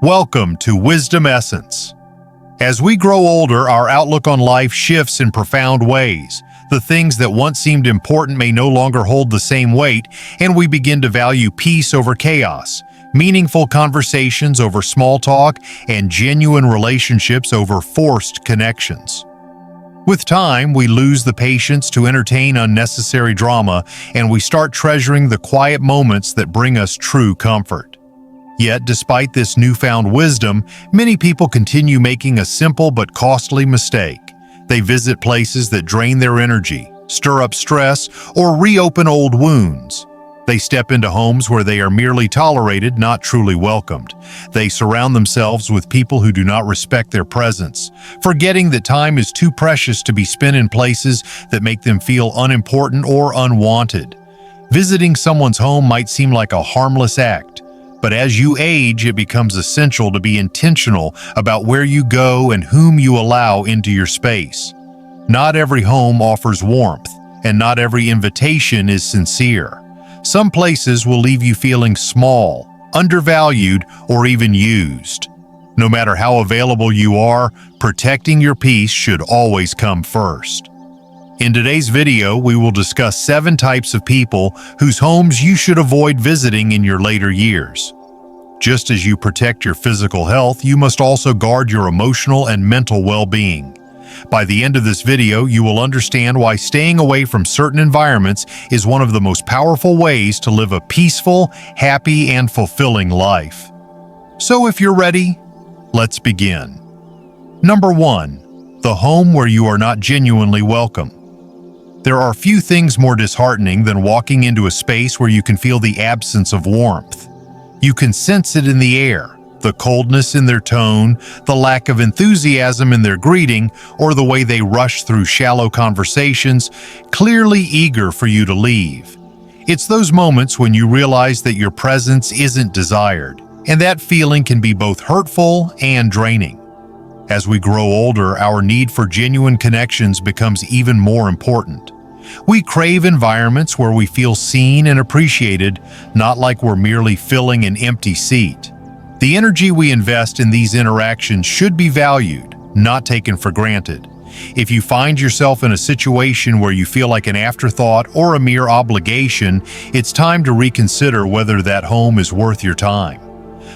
Welcome to Wisdom Essence. As we grow older, our outlook on life shifts in profound ways. The things that once seemed important may no longer hold the same weight, and we begin to value peace over chaos, meaningful conversations over small talk, and genuine relationships over forced connections. With time, we lose the patience to entertain unnecessary drama, and we start treasuring the quiet moments that bring us true comfort. Yet, despite this newfound wisdom, many people continue making a simple but costly mistake. They visit places that drain their energy, stir up stress, or reopen old wounds. They step into homes where they are merely tolerated, not truly welcomed. They surround themselves with people who do not respect their presence, forgetting that time is too precious to be spent in places that make them feel unimportant or unwanted. Visiting someone's home might seem like a harmless act, but as you age, it becomes essential to be intentional about where you go and whom you allow into your space. Not every home offers warmth, and not every invitation is sincere. Some places will leave you feeling small, undervalued, or even used. No matter how available you are, protecting your peace should always come first. In today's video, we will discuss 7 types of people whose homes you should avoid visiting in your later years. Just as you protect your physical health, you must also guard your emotional and mental well-being. By the end of this video, you will understand why staying away from certain environments is one of the most powerful ways to live a peaceful, happy, and fulfilling life. So if you're ready, let's begin. Number 1. The home where you are not genuinely welcome. There are few things more disheartening than walking into a space where you can feel the absence of warmth. You can sense it in the air. The coldness in their tone, the lack of enthusiasm in their greeting, or the way they rush through shallow conversations, clearly eager for you to leave. It's those moments when you realize that your presence isn't desired, and that feeling can be both hurtful and draining. As we grow older, our need for genuine connections becomes even more important. We crave environments where we feel seen and appreciated, not like we're merely filling an empty seat. The energy we invest in these interactions should be valued, not taken for granted. If you find yourself in a situation where you feel like an afterthought or a mere obligation, it's time to reconsider whether that home is worth your time.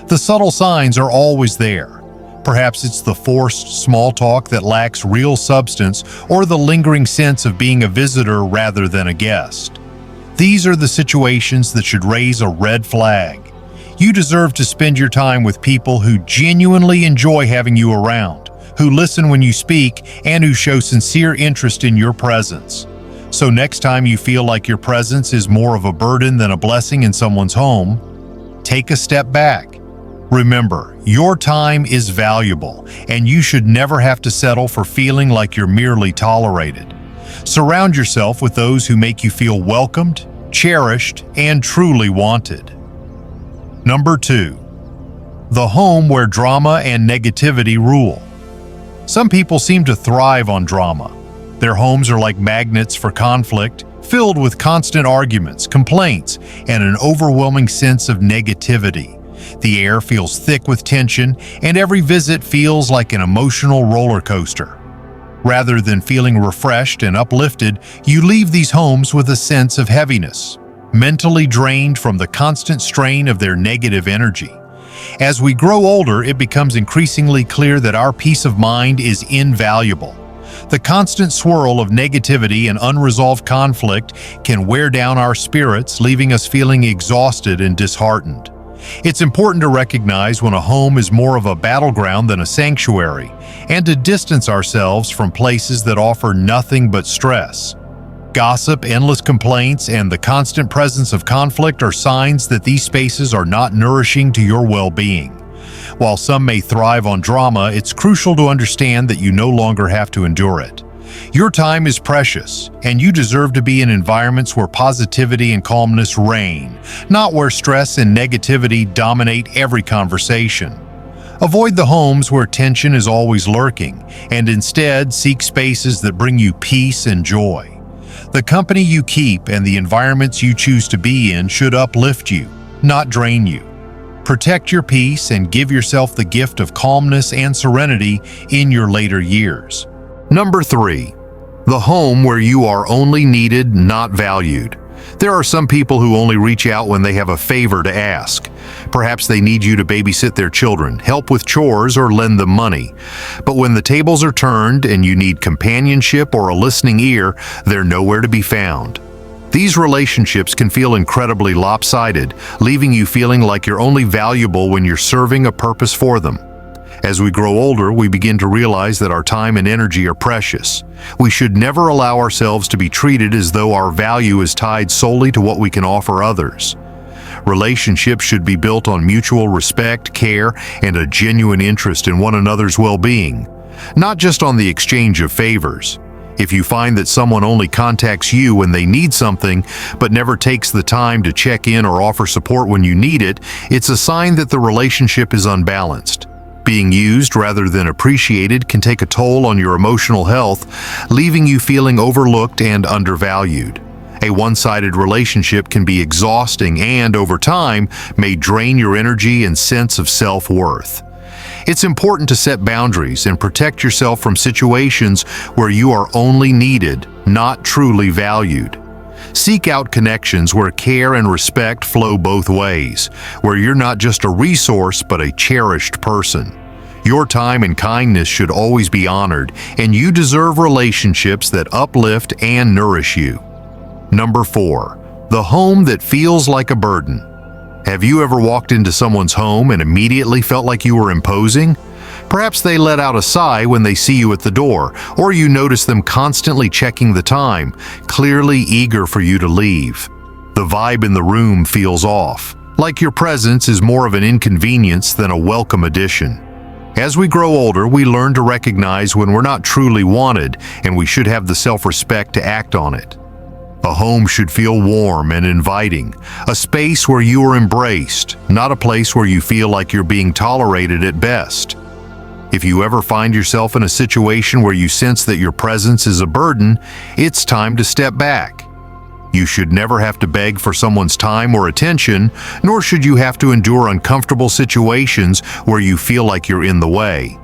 The subtle signs are always there. Perhaps it's the forced small talk that lacks real substance, or the lingering sense of being a visitor rather than a guest. These are the situations that should raise a red flag. You deserve to spend your time with people who genuinely enjoy having you around, who listen when you speak, and who show sincere interest in your presence. So next time you feel like your presence is more of a burden than a blessing in someone's home, take a step back. Remember, your time is valuable, and you should never have to settle for feeling like you're merely tolerated. Surround yourself with those who make you feel welcomed, cherished, and truly wanted. Number 2. The home where drama and negativity rule. Some people seem to thrive on drama. Their homes are like magnets for conflict, filled with constant arguments, complaints, and an overwhelming sense of negativity. The air feels thick with tension, and every visit feels like an emotional roller coaster. Rather than feeling refreshed and uplifted, you leave these homes with a sense of heaviness, mentally drained from the constant strain of their negative energy. As we grow older, it becomes increasingly clear that our peace of mind is invaluable. The constant swirl of negativity and unresolved conflict can wear down our spirits, leaving us feeling exhausted and disheartened. It's important to recognize when a home is more of a battleground than a sanctuary, and to distance ourselves from places that offer nothing but stress. Gossip, endless complaints, and the constant presence of conflict are signs that these spaces are not nourishing to your well-being. While some may thrive on drama, it's crucial to understand that you no longer have to endure it. Your time is precious, and you deserve to be in environments where positivity and calmness reign, not where stress and negativity dominate every conversation. Avoid the homes where tension is always lurking, and instead seek spaces that bring you peace and joy. The company you keep and the environments you choose to be in should uplift you, not drain you. Protect your peace and give yourself the gift of calmness and serenity in your later years. Number 3. The home where you are only needed, not valued. There are some people who only reach out when they have a favor to ask. Perhaps they need you to babysit their children, help with chores, or lend them money. But when the tables are turned and you need companionship or a listening ear, they're nowhere to be found. These relationships can feel incredibly lopsided, leaving you feeling like you're only valuable when you're serving a purpose for them. As we grow older, we begin to realize that our time and energy are precious. We should never allow ourselves to be treated as though our value is tied solely to what we can offer others. Relationships should be built on mutual respect, care, and a genuine interest in one another's well-being, not just on the exchange of favors. If you find that someone only contacts you when they need something, but never takes the time to check in or offer support when you need it, it's a sign that the relationship is unbalanced. Being used rather than appreciated can take a toll on your emotional health, leaving you feeling overlooked and undervalued. A one-sided relationship can be exhausting and, over time, may drain your energy and sense of self-worth. It's important to set boundaries and protect yourself from situations where you are only needed, not truly valued. Seek out connections where care and respect flow both ways, where you're not just a resource but a cherished person. Your time and kindness should always be honored, and you deserve relationships that uplift and nourish you. Number 4. The home that feels like a burden. Have you ever walked into someone's home and immediately felt like you were imposing? Perhaps they let out a sigh when they see you at the door, or you notice them constantly checking the time, clearly eager for you to leave. The vibe in the room feels off, like your presence is more of an inconvenience than a welcome addition. As we grow older, we learn to recognize when we're not truly wanted, and we should have the self-respect to act on it. A home should feel warm and inviting, a space where you are embraced, not a place where you feel like you're being tolerated at best. If you ever find yourself in a situation where you sense that your presence is a burden, it's time to step back. You should never have to beg for someone's time or attention, nor should you have to endure uncomfortable situations where you feel like you're in the way.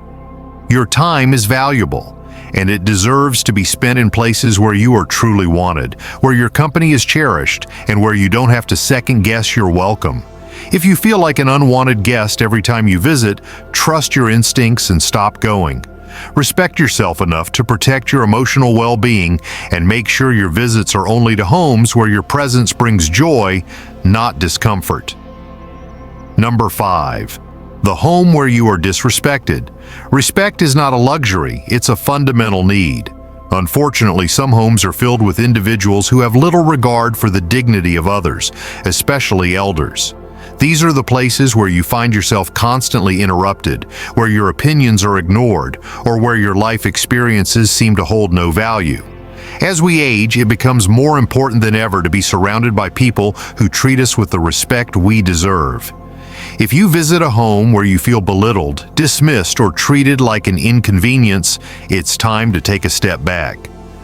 Your time is valuable, and it deserves to be spent in places where you are truly wanted, where your company is cherished, and where you don't have to second-guess your welcome. If you feel like an unwanted guest every time you visit, trust your instincts and stop going. Respect yourself enough to protect your emotional well-being and make sure your visits are only to homes where your presence brings joy, not discomfort. Number 5. The home where you are disrespected. Respect is not a luxury, it's a fundamental need. Unfortunately, some homes are filled with individuals who have little regard for the dignity of others, especially elders. These are the places where you find yourself constantly interrupted, where your opinions are ignored, or where your life experiences seem to hold no value. As we age, it becomes more important than ever to be surrounded by people who treat us with the respect we deserve. If you visit a home where you feel belittled, dismissed, or treated like an inconvenience, it's time to take a step back.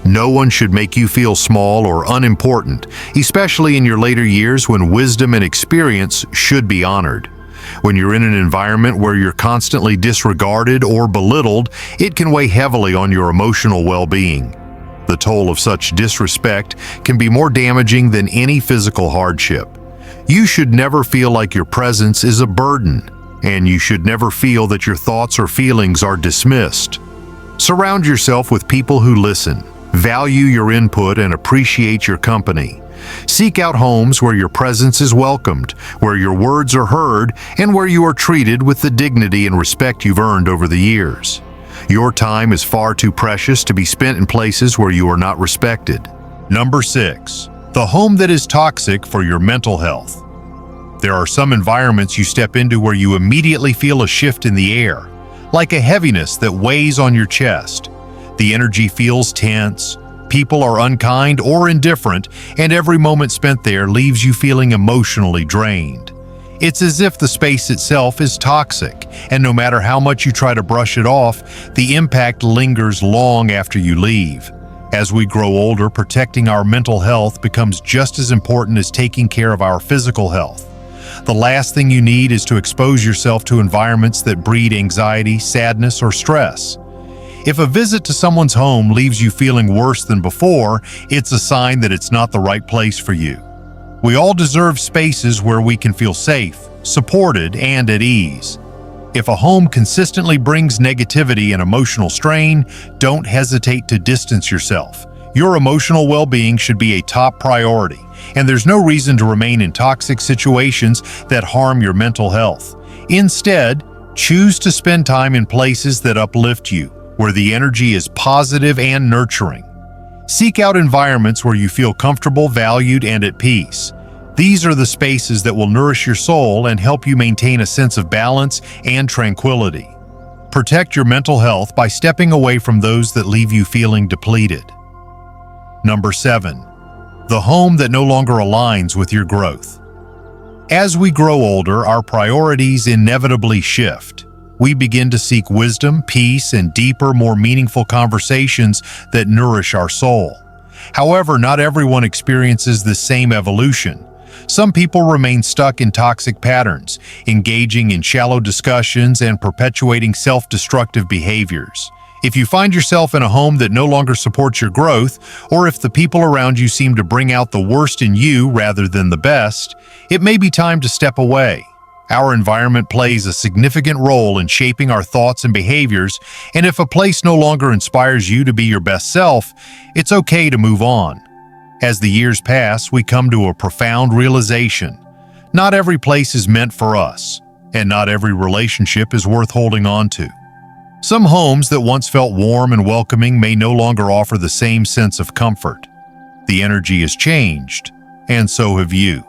No one should make you feel small or unimportant, especially in your later years when wisdom and experience should be honored. When you're in an environment where you're constantly disregarded or belittled, it can weigh heavily on your emotional well-being. The toll of such disrespect can be more damaging than any physical hardship. You should never feel like your presence is a burden, and you should never feel that your thoughts or feelings are dismissed. Surround yourself with people who listen, value your input, and appreciate your company. Seek out homes where your presence is welcomed, where your words are heard, and where you are treated with the dignity and respect you've earned over the years. Your time is far too precious to be spent in places where you are not respected. Number 6. The home that is toxic for your mental health. There are some environments you step into where you immediately feel a shift in the air, like a heaviness that weighs on your chest. The energy feels tense, people are unkind or indifferent, and every moment spent there leaves you feeling emotionally drained. It's as if the space itself is toxic, and no matter how much you try to brush it off, the impact lingers long after you leave. As we grow older, protecting our mental health becomes just as important as taking care of our physical health. The last thing you need is to expose yourself to environments that breed anxiety, sadness, or stress. If a visit to someone's home leaves you feeling worse than before, it's a sign that it's not the right place for you. We all deserve spaces where we can feel safe, supported, and at ease. If a home consistently brings negativity and emotional strain, don't hesitate to distance yourself. Your emotional well-being should be a top priority, and there's no reason to remain in toxic situations that harm your mental health. Instead, choose to spend time in places that uplift you, where the energy is positive and nurturing. Seek out environments where you feel comfortable, valued, and at peace. These are the spaces that will nourish your soul and help you maintain a sense of balance and tranquility. Protect your mental health by stepping away from those that leave you feeling depleted. Number 7. The home that no longer aligns with your growth. As we grow older, our priorities inevitably shift. We begin to seek wisdom, peace, and deeper, more meaningful conversations that nourish our soul. However, not everyone experiences the same evolution. Some people remain stuck in toxic patterns, engaging in shallow discussions and perpetuating self-destructive behaviors. If you find yourself in a home that no longer supports your growth, or if the people around you seem to bring out the worst in you rather than the best, it may be time to step away. Our environment plays a significant role in shaping our thoughts and behaviors, and if a place no longer inspires you to be your best self, it's okay to move on. As the years pass, we come to a profound realization. Not every place is meant for us, and not every relationship is worth holding on to. Some homes that once felt warm and welcoming may no longer offer the same sense of comfort. The energy has changed, and so have you.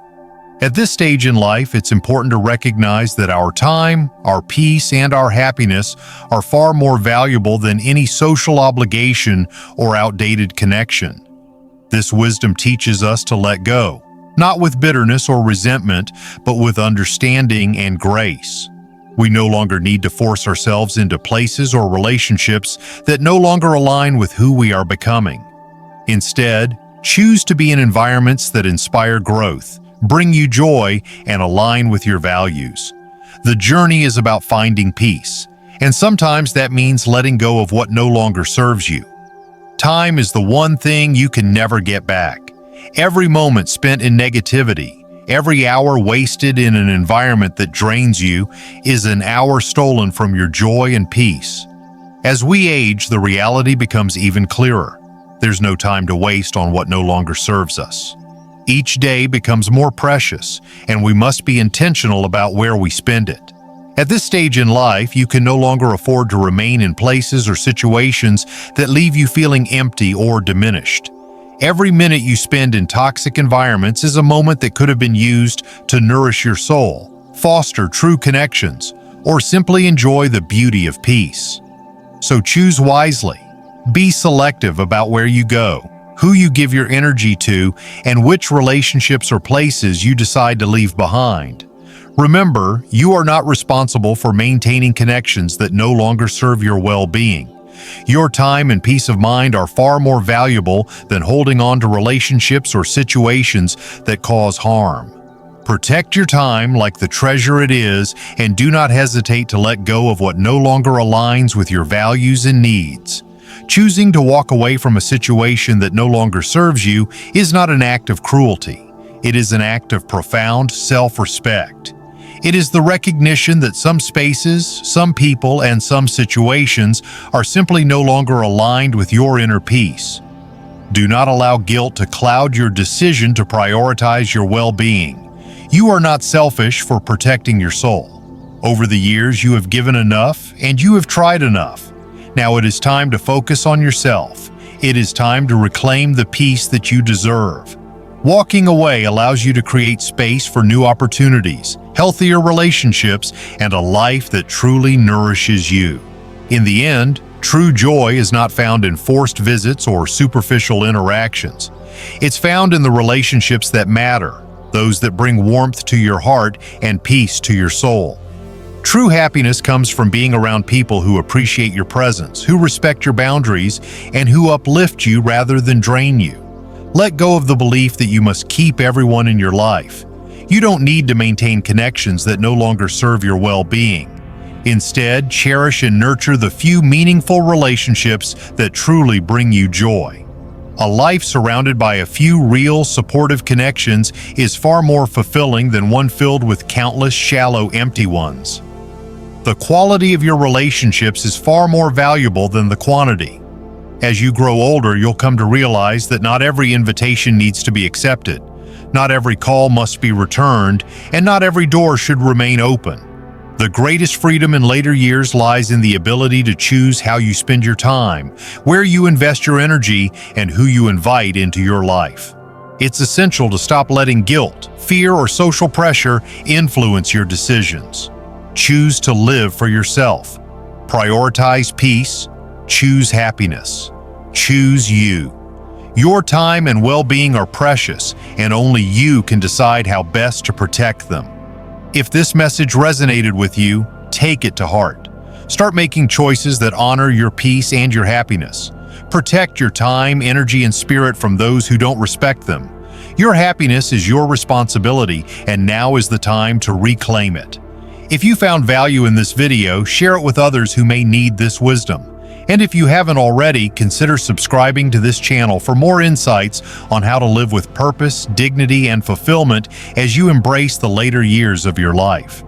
At this stage in life, it's important to recognize that our time, our peace, and our happiness are far more valuable than any social obligation or outdated connection. This wisdom teaches us to let go, not with bitterness or resentment, but with understanding and grace. We no longer need to force ourselves into places or relationships that no longer align with who we are becoming. Instead, choose to be in environments that inspire growth, bring you joy, and align with your values. The journey is about finding peace, and sometimes that means letting go of what no longer serves you. Time is the one thing you can never get back. Every moment spent in negativity, every hour wasted in an environment that drains you, is an hour stolen from your joy and peace. As we age, the reality becomes even clearer. There's no time to waste on what no longer serves us. Each day becomes more precious, and we must be intentional about where we spend it. At this stage in life, you can no longer afford to remain in places or situations that leave you feeling empty or diminished. Every minute you spend in toxic environments is a moment that could have been used to nourish your soul, foster true connections, or simply enjoy the beauty of peace. So choose wisely. Be selective about where you go, who you give your energy to, and which relationships or places you decide to leave behind. Remember, you are not responsible for maintaining connections that no longer serve your well-being. Your time and peace of mind are far more valuable than holding on to relationships or situations that cause harm. Protect your time like the treasure it is, and do not hesitate to let go of what no longer aligns with your values and needs. Choosing to walk away from a situation that no longer serves you is not an act of cruelty. It is an act of profound self-respect. It is the recognition that some spaces, some people, and some situations are simply no longer aligned with your inner peace. Do not allow guilt to cloud your decision to prioritize your well-being. You are not selfish for protecting your soul. Over the years, you have given enough, and you have tried enough. Now it is time to focus on yourself. It is time to reclaim the peace that you deserve. Walking away allows you to create space for new opportunities, healthier relationships, and a life that truly nourishes you. In the end, true joy is not found in forced visits or superficial interactions. It's found in the relationships that matter, those that bring warmth to your heart and peace to your soul. True happiness comes from being around people who appreciate your presence, who respect your boundaries, and who uplift you rather than drain you. Let go of the belief that you must keep everyone in your life. You don't need to maintain connections that no longer serve your well-being. Instead, cherish and nurture the few meaningful relationships that truly bring you joy. A life surrounded by a few real, supportive connections is far more fulfilling than one filled with countless shallow, empty ones. The quality of your relationships is far more valuable than the quantity. As you grow older, you'll come to realize that not every invitation needs to be accepted, not every call must be returned, and not every door should remain open. The greatest freedom in later years lies in the ability to choose how you spend your time, where you invest your energy, and who you invite into your life. It's essential to stop letting guilt, fear, or social pressure influence your decisions. Choose to live for yourself. Prioritize peace. Choose happiness. Choose you. Your time and well-being are precious, and only you can decide how best to protect them. If this message resonated with you, take it to heart. Start making choices that honor your peace and your happiness. Protect your time, energy, and spirit from those who don't respect them. Your happiness is your responsibility, and now is the time to reclaim it. If you found value in this video, share it with others who may need this wisdom. And if you haven't already, consider subscribing to this channel for more insights on how to live with purpose, dignity, and fulfillment as you embrace the later years of your life.